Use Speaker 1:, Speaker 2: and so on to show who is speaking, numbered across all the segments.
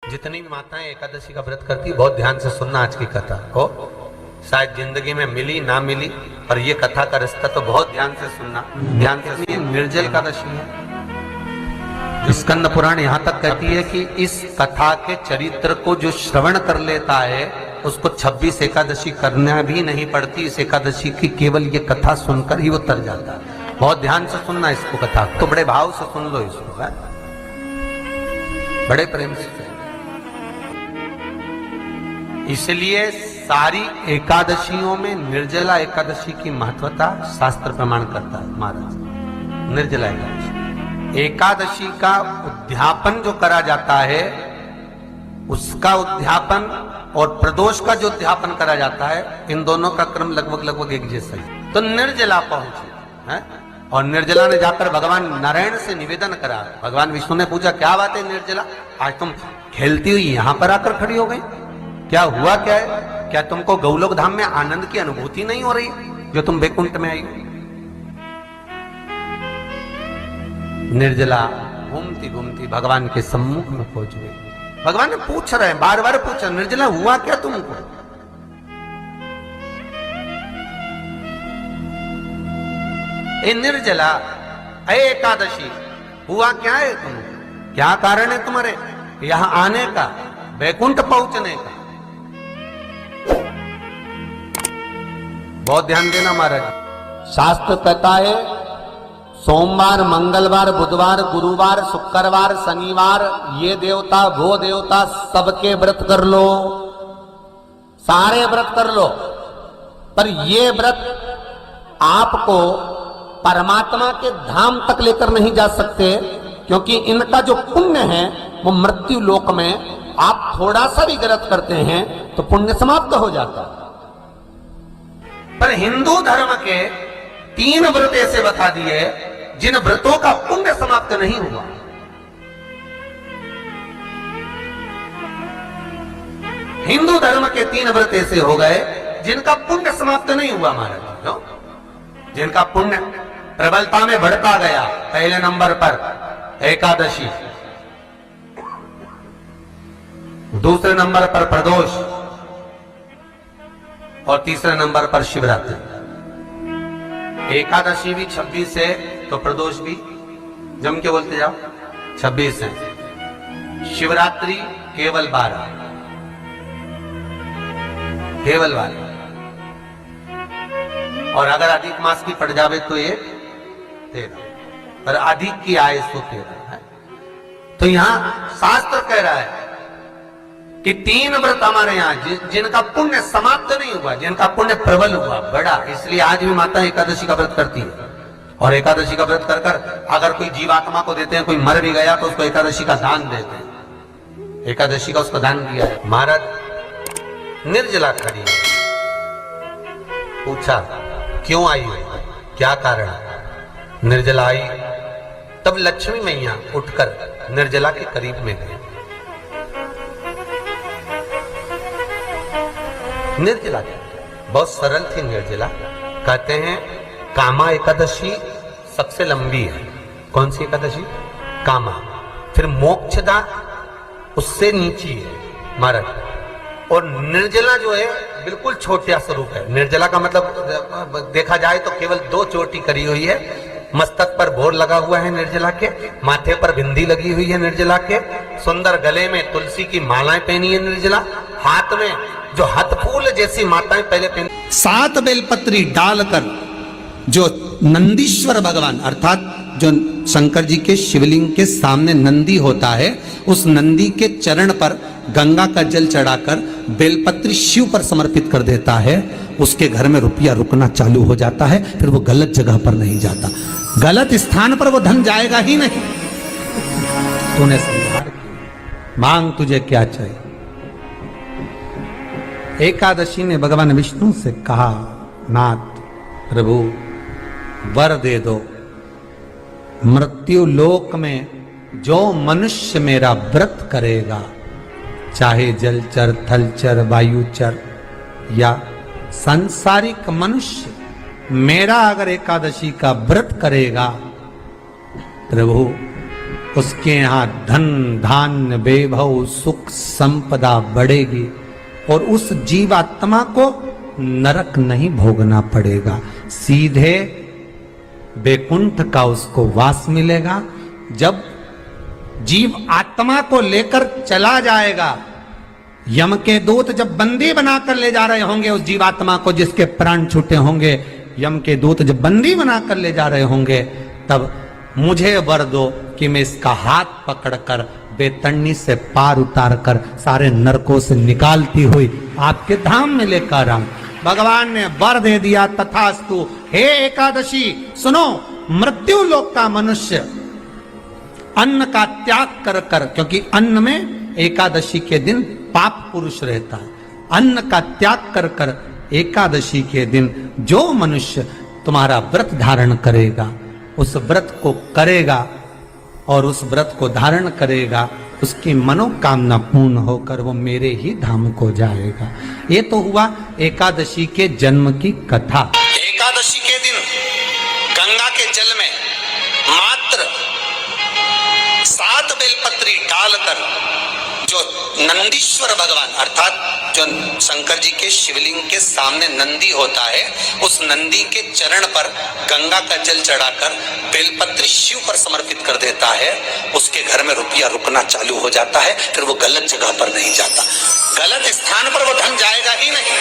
Speaker 1: जितनी भी माताएं एकादशी का व्रत करती बहुत ध्यान से सुनना आज की कथा को, शायद जिंदगी में मिली ना मिली, पर ये कथा का रिश्ता तो बहुत ध्यान से सुनना। ध्यान से निर्जल एकादशी है। स्कंद पुराण यहाँ तक कहती है कि इस कथा के चरित्र को जो श्रवण कर लेता है उसको 26 एकादशी करना भी नहीं पड़ती। इस एकादशी की केवल ये कथा सुनकर ही वो तर जाता है। बहुत ध्यान से सुनना इसको, कथा तो बड़े भाव से सुन लो इसको, है? बड़े प्रेम से। इसलिए सारी एकादशियों में निर्जला एकादशी की महत्वता शास्त्र प्रमाण करता है महाराज। निर्जला एकादशी, एकादशी का उद्यापन जो करा जाता है उसका उद्यापन और प्रदोष का जो उद्यापन करा जाता है, इन दोनों का क्रम लगभग एक जैसा ही। तो निर्जला पहुंचे है, और निर्जला ने जाकर भगवान नारायण से निवेदन करा। भगवान विष्णु ने पूछा, क्या बात है निर्जला, आज तुम खेलती हुई यहां पर आकर खड़ी हो गई, क्या हुआ, क्या है? क्या तुमको गौलोक धाम में आनंद की अनुभूति नहीं हो रही जो तुम वैकुंठ में आई? निर्जला घूमती घूमती भगवान के सम्मुख में पहुंच गई। भगवान ने पूछ रहे हैं, बार बार पूछा, निर्जला हुआ क्या तुमको? ए निर्जला, ए एकादशी, हुआ क्या है तुमको? क्या कारण है तुम्हारे यहां आने का, वैकुंठ पहुंचने का? बहुत ध्यान देना महाराज। शास्त्र कहता है सोमवार, मंगलवार, बुधवार, गुरुवार, शुक्रवार, शनिवार, ये देवता वो देवता सबके व्रत कर लो, सारे व्रत कर लो, पर ये व्रत आपको परमात्मा के धाम तक लेकर नहीं जा सकते, क्योंकि इनका जो पुण्य है वो मृत्यु लोक में आप थोड़ा सा भी व्रत करते हैं तो पुण्य समाप्त हो जाता है। पर हिंदू धर्म के 3 व्रत ऐसे बता दिए जिन व्रतों का पुण्य समाप्त नहीं हुआ। हिंदू धर्म के 3 व्रत ऐसे हो गए जिनका पुण्य समाप्त नहीं हुआ महाराज। क्यों? जिनका पुण्य प्रबलता में बढ़ता गया। पहले नंबर पर एकादशी, दूसरे नंबर पर प्रदोष, और तीसरे नंबर पर शिवरात्रि। एकादशी भी 26 है तो प्रदोष भी जम के बोलते जाओ 26 है। शिवरात्रि केवल 12, केवल 12, और अगर अधिक मास की पड़ जावे तो ये 13, पर अधिक की आय तो 13 है। तो यहां शास्त्र कह रहा है कि 3 व्रत हमारे यहाँ जिनका पुण्य समाप्त नहीं हुआ, जिनका पुण्य प्रबल हुआ, बड़ा। इसलिए आज भी माता एकादशी का व्रत करती है, और एकादशी का व्रत कर कर अगर कोई जीवात्मा को देते हैं, कोई मर भी गया तो उसको एकादशी का दान देते हैं। एकादशी का उसको दान दिया है। महाराज निर्जला खड़ी है, पूछा क्यों आई, क्या कारण? निर्जला आई तब लक्ष्मी मैया उठकर निर्जला के करीब में गई। निर्जला बहुत सरल थी निर्जला। कहते हैं कामा एकादशी सबसे लंबी है। कौन सी एकादशी? कामा। फिर मोक्षदा उससे नीची है महाराज। और निर्जला जो है बिल्कुल छोटा स्वरूप है। निर्जला का मतलब देखा जाए तो केवल 2 चोटी करी हुई है। मस्तक पर भोर लगा हुआ है निर्जला के, माथे पर बिंदी लगी हुई है निर्जला के, सुंदर गले में तुलसी की मालाएं पहनी है निर्जला, हाथ में जो हथफूल जैसी माताएं पहले पहनी, 7 बेलपत्री डालकर जो नंदीश्वर भगवान अर्थात जो शंकर जी के शिवलिंग के सामने नंदी होता है, उस नंदी के चरण पर गंगा का जल चढ़ाकर बेलपत्री शिव पर समर्पित कर देता है। उसके घर में रुपया रुकना चालू हो जाता है, फिर वो गलत जगह पर नहीं जाता, गलत स्थान पर वो धन जाएगा ही नहीं। तूने संहार किया, मांग तुझे क्या चाहिए। एकादशी ने भगवान विष्णु से कहा, नाथ प्रभु वर दे दो, मृत्यु लोक में जो मनुष्य मेरा व्रत करेगा, चाहे जलचर, थलचर, वायुचर या सांसारिक मनुष्य, मेरा अगर एकादशी का व्रत करेगा, प्रभु उसके यहाँ धन धान्य वैभव सुख संपदा बढ़ेगी और उस जीवात्मा को नरक नहीं भोगना पड़ेगा, सीधे वैकुंठ का उसको वास मिलेगा। जब जीव आत्मा को लेकर चला जाएगा, यम के दूत जब बंदी बनाकर ले जा रहे होंगे उस जीवात्मा को, जिसके प्राण छूटे होंगे, यम के दूत जब बंदी बनाकर ले जा रहे होंगे, तब मुझे वर दो कि मैं इसका हाथ पकड़कर बेतरनी से पार उतार कर सारे नरकों से निकालती हुई आपके धाम में लेकर आऊं। भगवान ने वर दे दिया, तथास्तु। हे एकादशी सुनो, मृत्यु लोक का मनुष्य अन्न का त्याग कर कर, क्योंकि अन्न में एकादशी के दिन पाप पुरुष रहता है, अन्न का त्याग कर कर एकादशी के दिन जो मनुष्य तुम्हारा व्रत धारण करेगा, उस व्रत को करेगा और उस व्रत को धारण करेगा, उसकी मनोकामना पूर्ण होकर वो मेरे ही धाम को जाएगा। ये तो हुआ एकादशी के जन्म की कथा।
Speaker 2: एकादशी के दिन गंगा के जल में मात्र 7 बेलपत्री डालकर जो नंदीश्वर भगवान अर्थात जो शंकर जी के शिवलिंग के सामने नंदी होता है, उस नंदी के चरण पर गंगा का जल चढ़ाकर बेलपत्री शिव पर समर्पित कर देता है, उसके घर में रुपया रुकना चालू हो जाता है। फिर वो गलत जगह पर नहीं जाता, गलत स्थान पर वो धन जाएगा ही नहीं।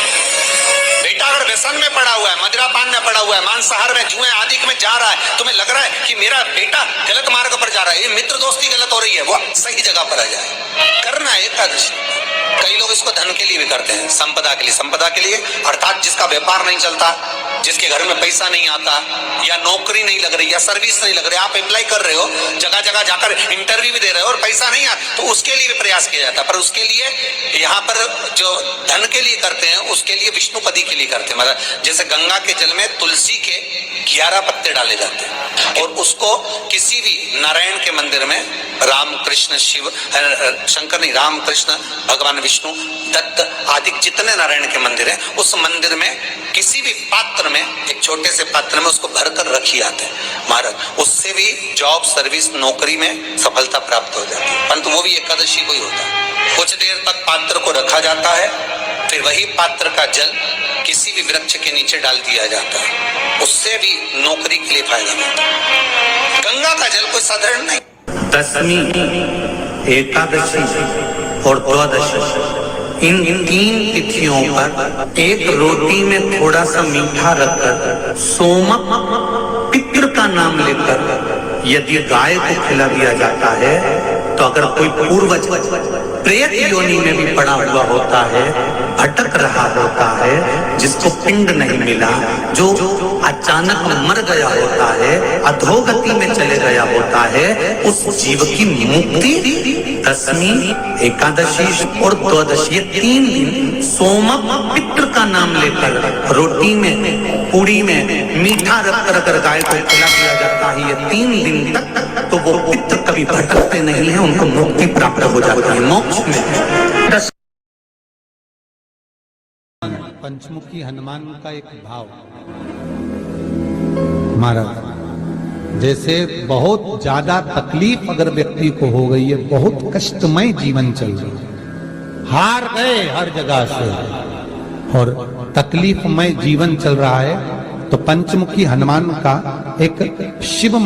Speaker 2: बेटा अगर व्यसन में पड़ा हुआ है, मदिरा पान में पड़ा हुआ है, मांसाहार में, जुए आदि में जा रहा है, तुम्हें लग रहा है कि मेरा बेटा गलत मार्ग पर जा रहा है, ये मित्र दोस्ती गलत हो रही है, वो सही जगह पर आ जाए। करना है एकादशी। कई लोग इसको धन के लिए भी करते हैं, संपदा के लिए। संपदा के लिए अर्थात जिसका व्यापार नहीं चलता, जिसके घर में पैसा नहीं आता, या नौकरी नहीं लग रही, या सर्विस नहीं लग रही, आप अप्लाई कर रहे हो, जगह जगह जाकर इंटरव्यू भी दे रहे हो और पैसा नहीं आता, तो उसके लिए भी प्रयास किया जाता है। पर उसके लिए यहाँ पर जो धन के लिए करते हैं, उसके लिए विष्णुपदी के लिए करते हैं। मतलब जैसे गंगा के जल में तुलसी के 11 पत्ते डाले जाते हैं और उसको किसी भी नारायण के मंदिर में राम कृष्ण शिव शंकर नहीं, राम कृष्ण भगवान विष्णु दत्त आदि जितने नारायण के मंदिर हैं, उस मंदिर में किसी भी पात्र में, एक छोटे से पात्र में उसको भरकर रखी आते हैं महाराज। उससे भी जॉब सर्विस नौकरी में सफलता प्राप्त हो जाती है, परंतु वो भी एकादशी को ही होता है। कुछ देर तक पात्र को रखा जाता है, फिर वही पात्र का जल किसी भी वृक्ष के नीचे डाल दिया जाता है, उससे भी नौकरी के लिए फायदा मिलता है। गंगा का जल कोई साधारण नहीं।
Speaker 3: दशमी, एकादशी और द्वादशी, इन 3 तिथियों पर एक रोटी में थोड़ा सा मीठा रखकर सोमक पितृ का नाम लेकर यदि गाय को खिला दिया जाता है, तो अगर कोई पूर्वज प्रेत योनि में भी पड़ा हुआ होता है, भटक रहा होता है, जिसको पिंड नहीं मिला, जो अचानक मर गया होता है, अधोगति में चले गया होता है, उस जीव की मुक्ति दशमी, एकादशी और द्वादशी, ये 3 दिन सोमक पितृ का नाम लेकर रोटी में, पूड़ी में मीठा रखकर अगर गाय को खिला दिया जाता है, ये 3 दिन तक, तो वो पितृ कभी भटकते नहीं है, उनको मुक्ति प्राप्त हो जाती है, मोक्ष में।
Speaker 1: पंचमुखी हनुमान का एक भाव महाराज, जैसे बहुत ज्यादा तकलीफ अगर व्यक्ति को हो गई है, बहुत कष्टमय जीवन चल रहा है, हार गए हर जगह से और तकलीफमय जीवन चल रहा है, तो पंचमुखी हनुमान का एक शिव